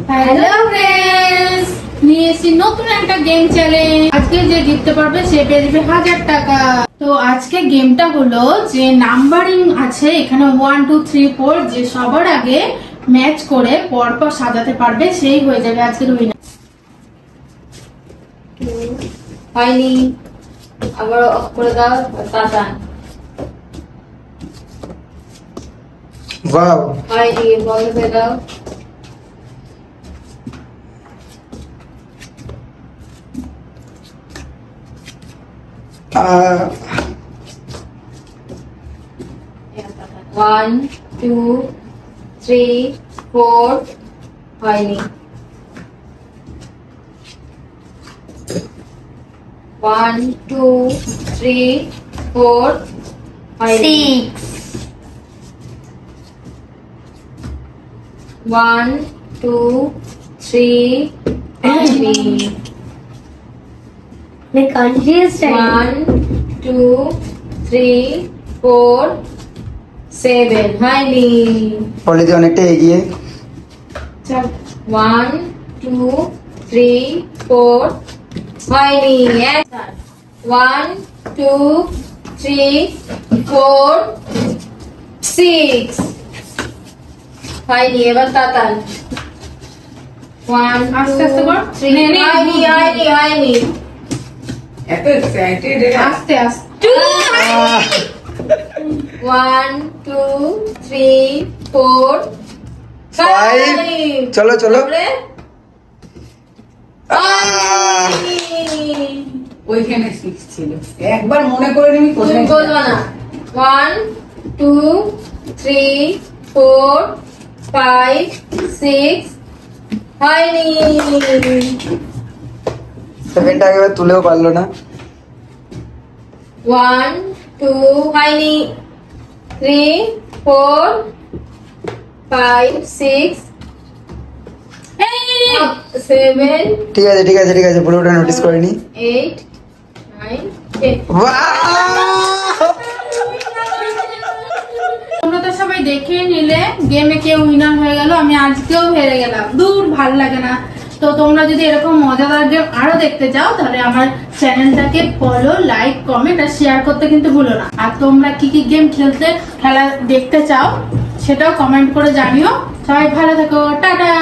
Hello friends, নিয়ে এসেছি নতুন একটা গেম চ্যালেঞ্জ। আজকে যে জিততে পারবে সে পেয়ে যাবে 1000 টাকা। তো আজকে গেমটা হলো যে নাম্বারিং আছে এখানে 1 2 3 4, যে সবার আগে ম্যাচ করে পরপর সাজাতে পারবে সেই হয়ে যাবে আজকের উইনার। হয়নি, আবার অফ করে দাও। টাটা। ওয়াও, হয়নি, বন্ধ করে দাও। ওয়ান টু থ্রি ফোর, হয়নি। ওয়ান টু থ্রি ফোর, হয়নি। ওয়ান টু থ্রি, হয়নি। One two three four seven, হয়নি। অলরেডি অনেকটা এগিয়ে। চল, ওয়ান টু থ্রি ফোর, হয়নি। One two three four six, হয়নি। এবার তাতান। ওয়ান আস্তে আস্তে কর। থ্রি, নে, নে, হয়নি হয়নি হয়নি। আস্তে আস্তে। One two three four five. চলো চলো। ওইখানে সিক্স ছিল, একবার মনে করে নিবি কোথায় ছিল। বলবো না। One two three four five six, হয়নি। সেভেনটা একবার তুলেও পারলো না। ওয়ান টু, হয়নি। Three four five six seven ঠিক আছে ঠিক আছে ঠিক আছে, পুরোটা নোটিস করিনি। Eight nine ten. তোমরা তো সবাই দেখে নিলে গেমে কে উইনার হয়ে গেল। আমি আজকেও হেরে গেলাম, দূর ভাল লাগে না। তো তোমরা যদি এরকম মজাদার গেম আরো দেখতে চাও তাহলে আমার চ্যানেলটাকে ফলো, লাইক, কমেন্ট আর শেয়ার করতে কিন্তু ভুলো না। আর তোমরা কি কি গেম খেলা দেখতে চাও সেটাও কমেন্ট করে জানিও। সবাই ভালো থেকো, টাটা।